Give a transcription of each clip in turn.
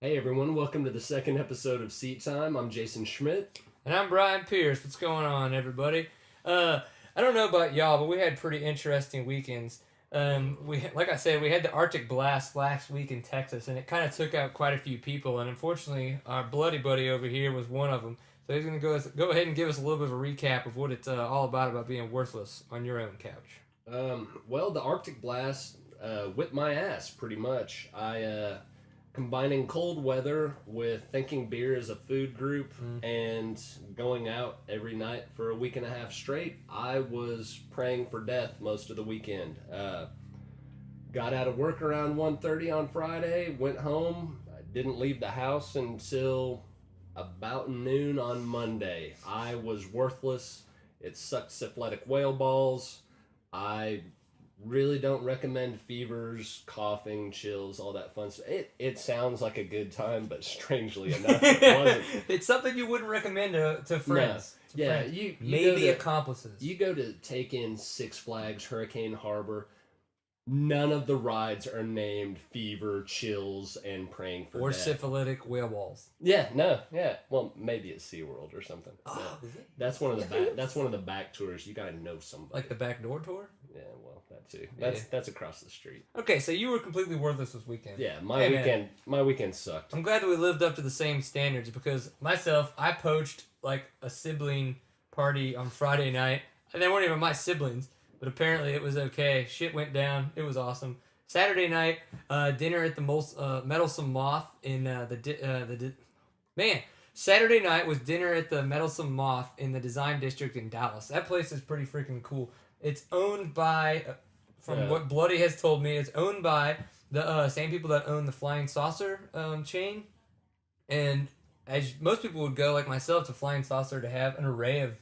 Hey everyone, welcome to the second episode of Seat Time. I'm Jason Schmidt. And I'm Brian Pierce. What's going on, everybody? I don't know about y'all, but we had pretty interesting weekends. Like I said, we had the Arctic blast last week in Texas, and it kind of took out quite a few people. And unfortunately, our bloody buddy over here was one of them. So he's going to go ahead and give us a little bit of a recap of what it's all about being worthless on your own couch. Well, the Arctic blast whipped my ass pretty much. Combining cold weather with thinking beer as a food group and going out every night for a week and a half straight, I was praying for death most of the weekend. Got out of work around 1:30 on Friday, went home, didn't leave the house until about noon on Monday. I was worthless. It sucked syphilitic whale balls. I really don't recommend fevers, coughing, chills, all that fun stuff. It sounds like a good time, but strangely enough, it wasn't. It's something you wouldn't recommend to friends. No. Yeah, friends. you maybe accomplices. You go to take in Six Flags Hurricane Harbor. None of the rides are named fever, chills, and praying for or death. syphilitic whale balls. Yeah, no, yeah. Well, maybe it's SeaWorld or something. Oh, is it? That's one of the back. That's one of the back tours. You gotta know somebody. Like the backdoor tour. Yeah, well, that too. Yeah. That's across the street. Okay, so you were completely worthless this weekend. Yeah, my weekend sucked. I'm glad that we lived up to the same standards because myself, I poached like a sibling party on Friday night, and they weren't even my siblings, but apparently it was okay. Shit went down. It was awesome. Saturday night, dinner at the Meddlesome Moth in Saturday night was dinner at the Meddlesome Moth in the Design District in Dallas. That place is pretty freaking cool. It's owned by, what Bloody has told me, it's owned by the same people that own the Flying Saucer chain. And as most people would go, like myself, to Flying Saucer to have an array of,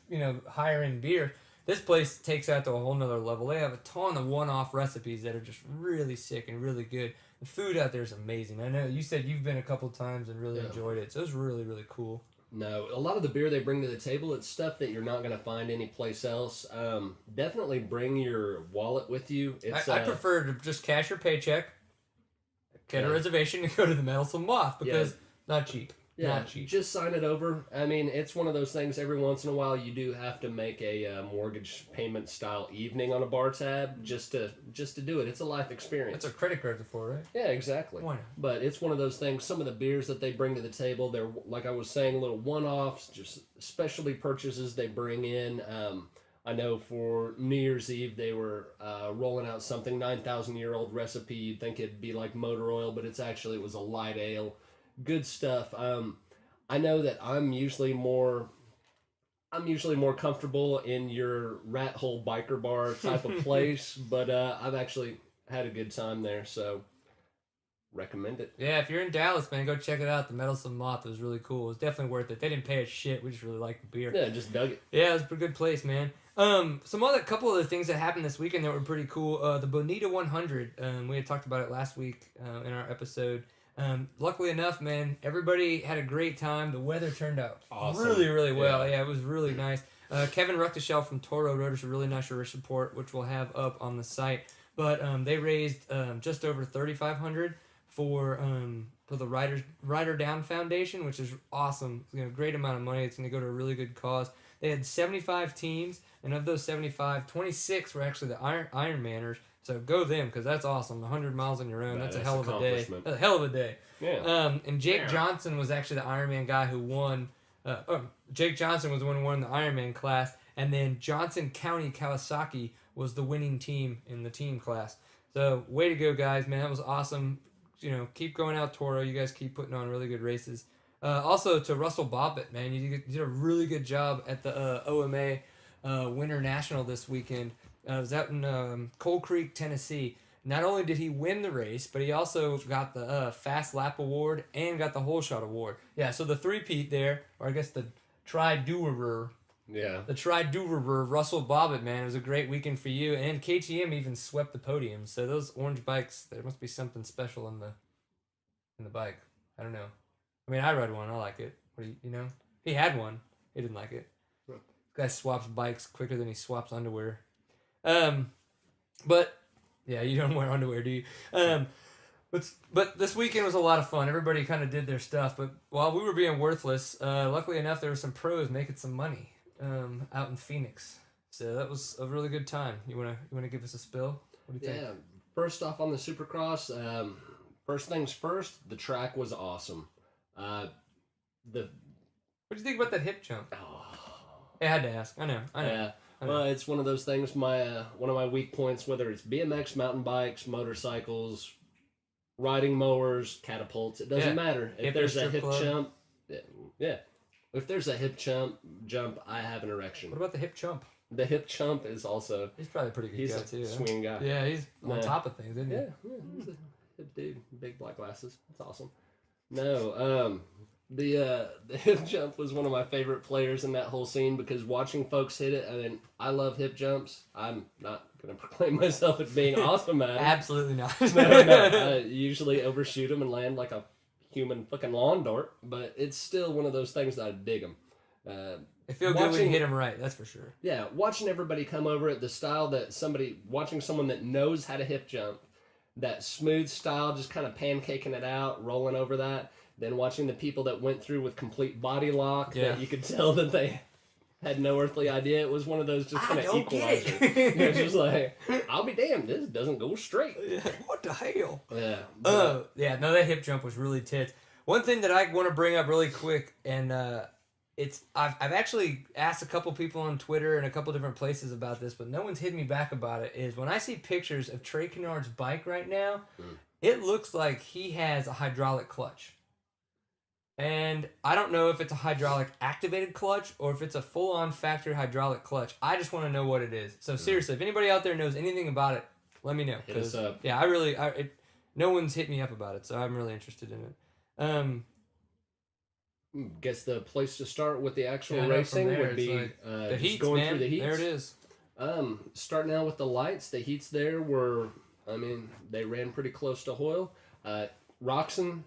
higher end beer, this place takes that to a whole nother level. They have a ton of one-off recipes that are just really sick and really good. The food out there is amazing. I know you said you've been a couple times and really enjoyed it, so it was really, really cool. No, a lot of the beer they bring to the table, it's stuff that you're not going to find anyplace else. Definitely bring your wallet with you. I prefer to just cash your paycheck, get a reservation, and go to the Meddlesome Moth because not cheap. Yeah, not cheap. Just sign it over. I mean, it's one of those things. Every once in a while, you do have to make a mortgage payment style evening on a bar tab just to do it. It's a life experience. That's what credit cards are for, right? Yeah, exactly. Why not? But it's one of those things. Some of the beers that they bring to the table, they're, like I was saying, little one-offs, just specialty purchases they bring in. I know for New Year's Eve they were rolling out something 9,000-year-old recipe. You'd think it'd be like motor oil, but it was a light ale. Good stuff. I know that I'm usually more comfortable in your rat hole biker bar type of place, but I've actually had a good time there, so recommend it. Yeah, if you're in Dallas, man, go check it out. The Meddlesome Moth was really cool. It was definitely worth it. They didn't pay us shit. We just really liked the beer. Yeah, just dug it. Yeah, it was a pretty good place, man. Couple other things that happened this weekend that were pretty cool. The Bonita 100. We had talked about it last week in our episode. Luckily enough, man, everybody had a great time. The weather turned out really, really well. Yeah, it was really nice. Kevin Ruckdeshell from Toro wrote us a really nice race report, which we'll have up on the site. But they raised just over $3,500 for the Rider Down Foundation, which is awesome. Great amount of money. It's going to go to a really good cause. They had 75 teams, and of those 75, 26 were actually the Ironmanners. So go them, because that's awesome. 100 miles on your own, that's a hell of a day. That's a hell of a day. Yeah. And Jake Johnson was actually the Ironman guy who won. Jake Johnson was the one who won the Ironman class, and then Johnson County Kawasaki was the winning team in the team class. So way to go, guys, man. That was awesome. Keep going out, Toro. You guys keep putting on really good races. Also, to Russell Bobbitt, man, you did a really good job at the OMA Winter National this weekend. I was out in Coal Creek, Tennessee. Not only did he win the race, but he also got the Fast Lap Award and got the Hole Shot Award. Yeah, so the three-peat there, or I guess the Tri Doerer. Yeah. The Tri Doerer, Russell Bobbitt, man. It was a great weekend for you. And KTM even swept the podium. So those orange bikes, there must be something special in the bike. I don't know. I mean, I rode one. I like it. What do you know? He had one. He didn't like it. This guy swaps bikes quicker than he swaps underwear. But yeah, you don't wear underwear, do you? But this weekend was a lot of fun. Everybody kind of did their stuff. But while we were being worthless, luckily enough, there were some pros making some money out in Phoenix. So that was a really good time. You wanna give us a spill? What do you think? Yeah. First off on the Supercross, first things first, the track was awesome. What do you think about that hip jump? Oh, I had to ask. I know. yeah. Well, it's one of those things. One of my weak points, whether it's BMX, mountain bikes, motorcycles, riding mowers, catapults, it doesn't matter. If there's a hip jump, yeah. If there's a hip jump, I have an erection. What about the hip jump? The hip jump is also. He's probably a pretty good guy too. He's a swinging guy. Yeah, he's on top of things, isn't he? Yeah, he's a hip dude. Big black glasses. That's awesome. No, the hip jump was one of my favorite players in that whole scene because watching folks hit it, I mean, I love hip jumps. I'm not going to proclaim myself as being awesome at it. Absolutely not. No, I usually overshoot them and land like a human fucking lawn dart, but it's still one of those things that I dig them. It feels good when you hit him right, that's for sure. Yeah, watching everybody come over at the style that watching someone that knows how to hip jump, that smooth style, just kind of pancaking it out, rolling over that, then watching the people that went through with complete body lock, that you could tell that they had no earthly idea. It was one of those just kind of equalizer. It's just like, I'll be damned, this doesn't go straight. Yeah. What the hell? Yeah. No, that hip jump was really tits. One thing that I want to bring up really quick, and I've actually asked a couple people on Twitter and a couple different places about this, but no one's hit me back about it, is when I see pictures of Trey Kennard's bike right now, it looks like he has a hydraulic clutch. And I don't know if it's a hydraulic activated clutch or if it's a full-on factory hydraulic clutch. I just want to know what it is. So seriously, if anybody out there knows anything about it, let me know. Hit us up. Yeah, no one's hit me up about it, so I'm really interested in it. Guess the place to start with the actual racing would be like, the heats, going man. through the heats. There it is. Starting out with the lights, the heats there were, I mean, they ran pretty close to Hoyle. Roxon.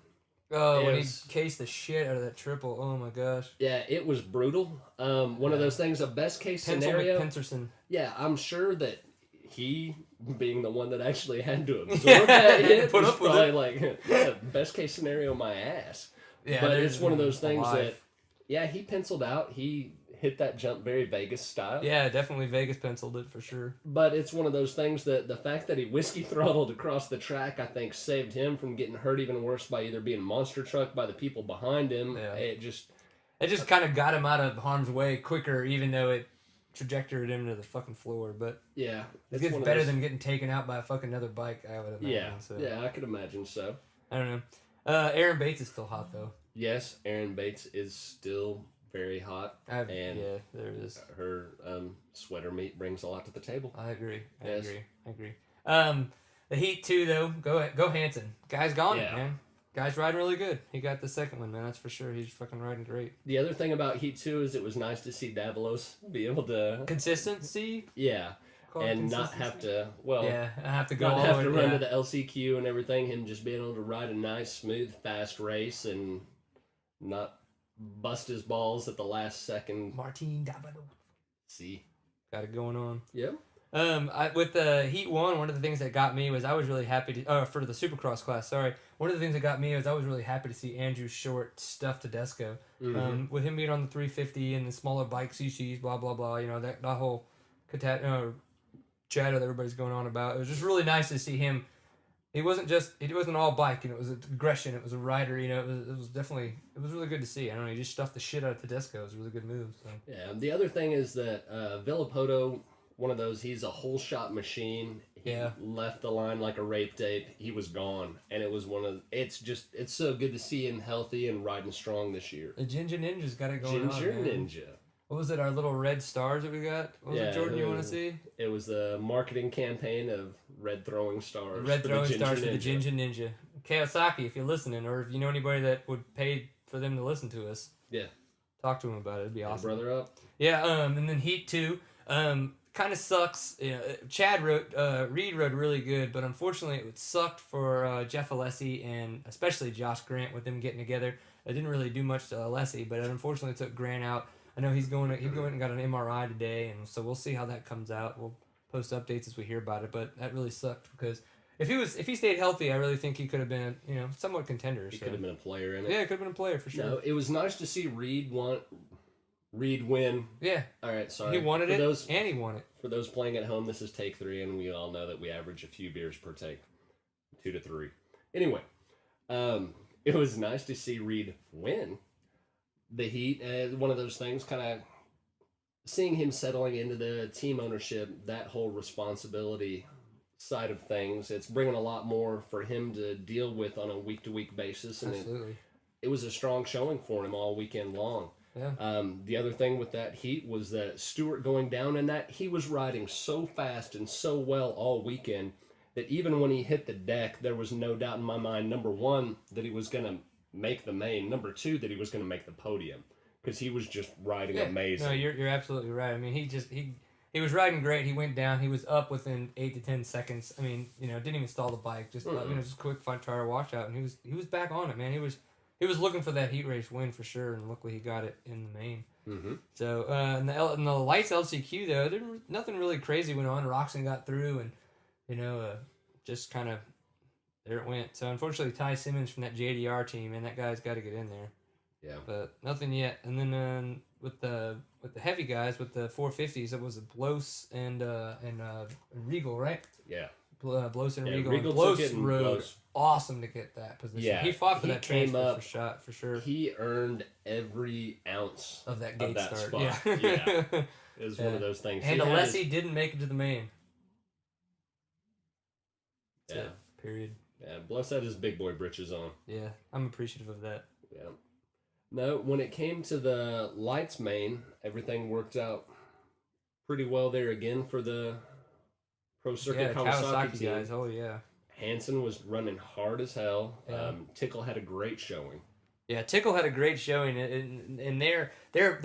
Oh, when he cased the shit out of that triple. Oh my gosh. Yeah, it was brutal. One of those things, a best case scenario. Pencerson. Yeah, I'm sure that he, being the one that actually had to absorb that hit, put was up with probably it. like, best case scenario, my ass. Yeah, but it's one of those things that, he penciled out. He hit that jump very Vegas style. Yeah, definitely Vegas penciled it for sure. But it's one of those things that the fact that he whiskey throttled across the track, I think, saved him from getting hurt even worse by either being monster trucked by the people behind him. Yeah. It just kind of got him out of harm's way quicker, even though it trajectoried him to the fucking floor. But yeah, it gets better than getting taken out by a fucking other bike, I would imagine. Yeah, so. Yeah, I could imagine so. I don't know. Aaron Bates is still hot though. Yes, Aaron Bates is still very hot, and yeah, there it is. Her sweater meat brings a lot to the table. I agree. I agree. The Heat 2 though, go Hansen. Guy's gone, man. Guy's riding really good. He got the second one, man. That's for sure. He's fucking riding great. The other thing about Heat 2 is it was nice to see Davalos be able to consistency. Yeah. And not have to, I have to go not have to run to the LCQ and everything. Him just being able to ride a nice, smooth, fast race and not bust his balls at the last second. Martin Davalos. See. Got it going on. Yep. With the Heat 1, one of the things that got me was I was really happy to, for the Supercross class, sorry. One of the things that got me was I was really happy to see Andrew Short stuff Tedesco. Mm-hmm. With him being on the 350 and the smaller bike CCs, blah, blah, blah, that whole chatter that everybody's going on about. It was just really nice to see him. He wasn't all bike, it was aggression, it was a rider, it was really good to see. I don't know, he just stuffed the shit out of Tedesco. It was a really good move. So. Yeah, the other thing is that Villapoto, one of those, he's a whole shot machine. He left the line like a rape tape. He was gone. And it was it's so good to see him healthy and riding strong this year. The Ginger Ninja's got it going on. Ginger Ninja. What was it, our little red stars that we got? What was it, Jordan, you want to see? It was the marketing campaign of red throwing stars. Red throwing stars for the Ginger Ninja. Kawasaki, if you're listening, or if you know anybody that would pay for them to listen to us. Yeah. Talk to him about it. It'd be awesome. Brother up. Yeah, and then Heat 2. Kind of sucks. Reed rode really good, but unfortunately it sucked for Jeff Alessi and especially Josh Grant with them getting together. It didn't really do much to Alessi, but it unfortunately took Grant out. I know he went and got an MRI today, and so we'll see how that comes out. We'll post updates as we hear about it, but that really sucked because if he stayed healthy, I really think he could have been somewhat contender. He could have been a player in it. Yeah, could have been a player for sure. No, it was nice to see Reed win. Yeah. All right, sorry. He wanted and he won it. For those playing at home, this is take 3, and we all know that we average a few beers per take, 2 to 3. Anyway, it was nice to see Reed win the heat. One of those things, kind of seeing him settling into the team ownership, that whole responsibility side of things, it's bringing a lot more for him to deal with on a week-to-week basis. And Absolutely. It was a strong showing for him all weekend long. Yeah. The other thing with that heat was that Stewart going down in that, he was riding so fast and so well all weekend that even when he hit the deck, there was no doubt in my mind, number one, that he was going to make the main, number two, that he was going to make the podium, because he was just riding amazing. No, you're absolutely right. I mean, he was riding great. He went down. He was up within 8 to 10 seconds. I mean, didn't even stall the bike. Just just quick front tire washout, and he was back on it, man. He was looking for that heat race win for sure, and luckily he got it in the main. Mm-hmm. So in the lights LCQ though, nothing really crazy went on. Roxon got through, and just kind of there it went. So unfortunately, Ty Simmons from that JDR team, and that guy's got to get in there. Yeah. But nothing yet. And then with the heavy guys, with the 450s, it was Blos and Regal, right? Yeah. Blos and Regal. Regal Blos rode awesome to get that position. Yeah. He fought for that came transfer up, shot for sure. He earned every ounce of that gate start. spot. Yeah. It was one of those things. And Alessi didn't make it to the main. Yeah. Period. Yeah. Blos had his big boy britches on. Yeah. I'm appreciative of that. Yeah. No, when it came to the lights main, everything worked out pretty well there again for the Pro Circuit Kawasaki team. guys. Oh yeah. Hansen was running hard as hell. Yeah. Tickle had a great showing. Yeah, Tickle had a great showing, and their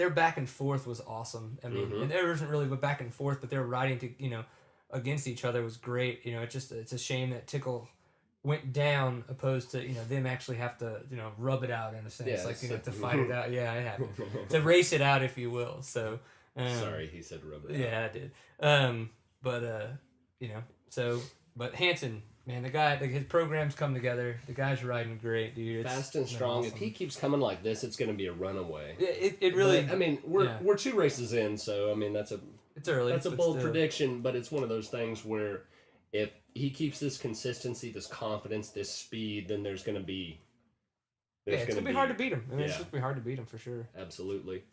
back and forth was awesome. I mean, and there wasn't really a back and forth, but their riding to against each other was great. It's a shame that Tickle went down opposed to them actually have to rub it out in a sense, to fight it out. Yeah, it happened to race it out, if you will. So sorry, he said rub it out. Yeah, I did. But Hansen, man, the guy, his programs come together. The guy's riding great, dude. It's fast and strong. awesome. If he keeps coming like this, it's going to be a runaway. It really. But, I mean, we're 2 races in, so I mean that's early. That's a bold prediction, but it's one of those things where if he keeps this consistency, this confidence, this speed, then there's going to be. It's going to be hard to beat him. I mean, it's going to be hard to beat him for sure. Absolutely.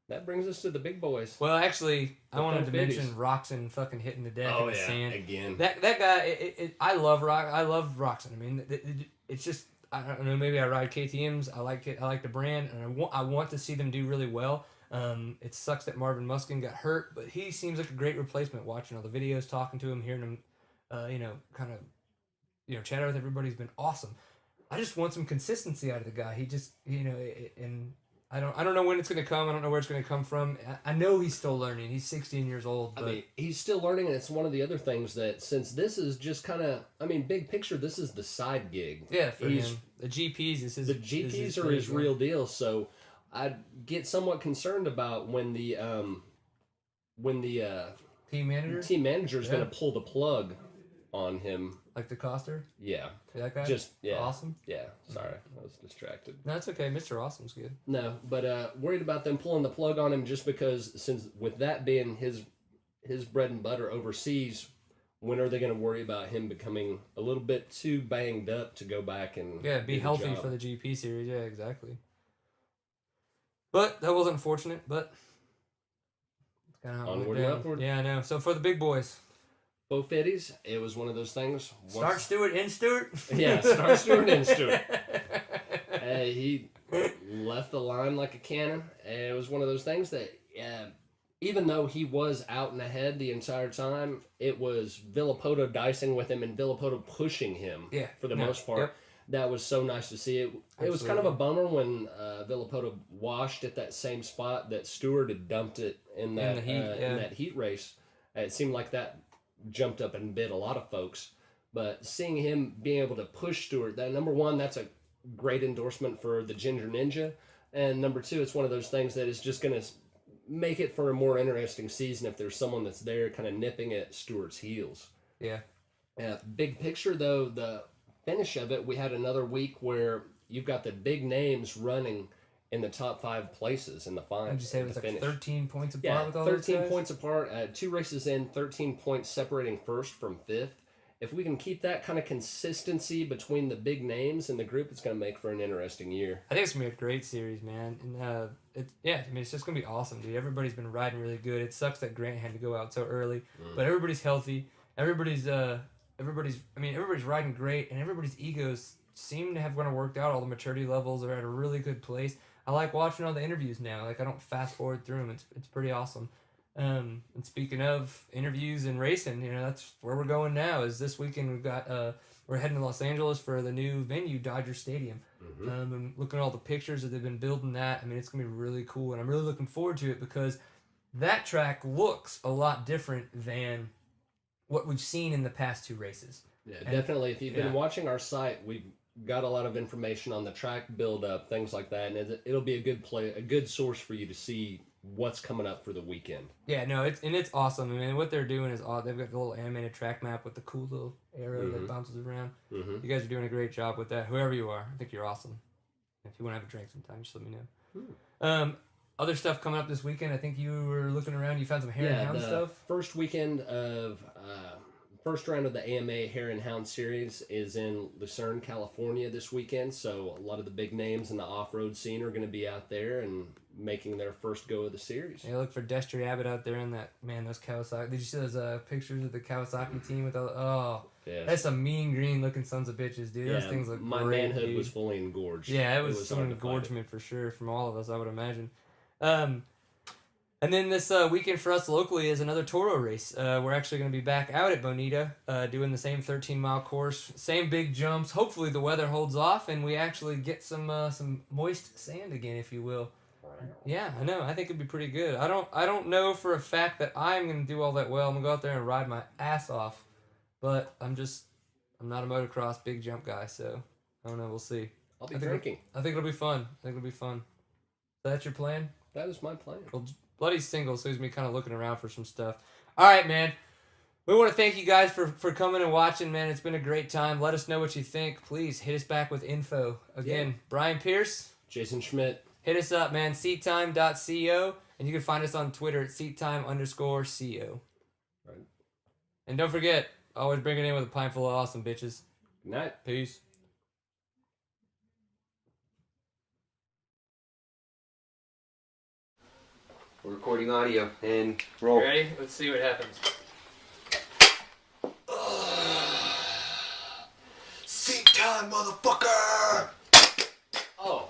That brings us to the big boys. Well, actually, I wanted to mention Roxon fucking hitting the deck in the sand. Again. That guy, I love Roxon. I mean, it's just, I don't know, maybe I ride KTMs. I like it. I like the brand, and I want to see them do really well. It sucks that Marvin Muskin got hurt, but he seems like a great replacement. Watching all the videos, talking to him, hearing him, chat with everybody's been awesome. I just want some consistency out of the guy. He just, and I don't know when it's going to come. I don't know where it's going to come from. I know he's still learning. He's 16 years old. But I mean, he's still learning, and it's one of the other things that since this is just kind of, I mean, big picture, this is the side gig. Yeah, for him. The GPs is his. The GPs are his real deal. So I get somewhat concerned about when the team manager is going to pull the plug on him. Like the Coster? Yeah. That guy? Just, yeah. Awesome? Yeah. Sorry. I was distracted. No, it's okay. Mr. Awesome's good. No, but worried about them pulling the plug on him just because since with that being his bread and butter overseas, when are they going to worry about him becoming a little bit too banged up to go back and be healthy for the GP series? Yeah, exactly. But that was unfortunate, but it's kind of how onward and upward. Yeah, I know. So for the big boys. Both Fitties, it was one of those things. Start Stewart, end Stewart? Yeah, start Stewart, end Stewart. He left the line like a cannon. It was one of those things that, even though he was out and ahead the entire time, it was Villapoto dicing with him and Villapoto pushing him for the most part. Yep. That was so nice to see. It was kind of a bummer when Villapoto washed at that same spot that Stewart had dumped it in that in that heat race. It seemed like that jumped up and bit a lot of folks, but seeing him being able to push Stewart, that number one, that's a great endorsement for the Ginger Ninja, and number two, it's one of those things that is just going to make it for a more interesting season if there's someone that's there kind of nipping at Stewart's heels. Yeah, Yeah, big picture though, the finish of it, we had another week where you've got the big names running in the top 5 places in the final. Did you say it was like finish. 13 points apart Yeah, with all 13 those guys? points apart. 2 races in, 13 points separating first from fifth. If we can keep that kind of consistency between the big names in the group, it's going to make for an interesting year. I think it's gonna be a great series, man. And it's just gonna be awesome, dude. Everybody's been riding really good. It sucks that Grant had to go out so early, but everybody's healthy. Everybody's riding great, and everybody's egos seem to have kind of worked out. All the maturity levels are at a really good place. I like watching all the interviews now. Like, I don't fast forward through them. It's pretty awesome. And speaking of interviews and racing, that's where we're going now. Is this weekend we've got we're heading to Los Angeles for the new venue, Dodger Stadium. And looking at all the pictures that they've been building that, I mean, it's gonna be really cool, and I'm really looking forward to it because that track looks a lot different than what we've seen in the past 2 races. Yeah, definitely. If you've been watching our site, we've got a lot of information on the track build-up, things like that, and it'll be a good source for you to see what's coming up for the weekend. Yeah, no, it's awesome. I mean, what they're doing is they've got the little animated track map with the cool little arrow that bounces around. You guys are doing a great job with that. Whoever you are, I think you're awesome. If you want to have a drink sometime, just let me know. Other stuff coming up this weekend. I think you were looking around. You found some hare and hound stuff. First weekend of first round of the AMA Hare and Hound Series is in Lucerne, California this weekend. So a lot of the big names in the off-road scene are going to be out there and making their first go of the series. Yeah, look for Destry Abbott out there in those Kawasaki. Did you see those pictures of the Kawasaki team with all? That's some mean green looking sons of bitches, dude. Those things look my great, manhood dude. was fully engorged. Yeah, it was some engorgement for sure from all of us, I would imagine. And then this weekend for us locally is another Toro race. We're actually going to be back out at Bonita doing the same 13-mile course, same big jumps. Hopefully the weather holds off and we actually get some moist sand again, if you will. Yeah, I know. I think it'd be pretty good. I don't know for a fact that I'm going to do all that well. I'm going to go out there and ride my ass off. But I'm not a motocross big jump guy, so I don't know. We'll see. I'll be drinking. I think it'll be fun. Is that your plan? That is my plan. Well, Bloody's single, so he's me kind of looking around for some stuff. All right, man. We want to thank you guys for coming and watching, man. It's been a great time. Let us know what you think. Please hit us back with info. Again, Brian Pierce. Jason Schmidt. Hit us up, man. seattime.co. And you can find us on Twitter at seattime_co. Right. And don't forget, always bring it in with a pint full of awesome, bitches. Good night. Peace. We're recording audio and roll. Ready? Let's see what happens. Seat time, motherfucker! Oh.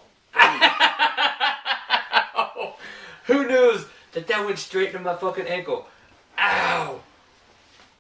Who knows that went straight to my fucking ankle? Ow!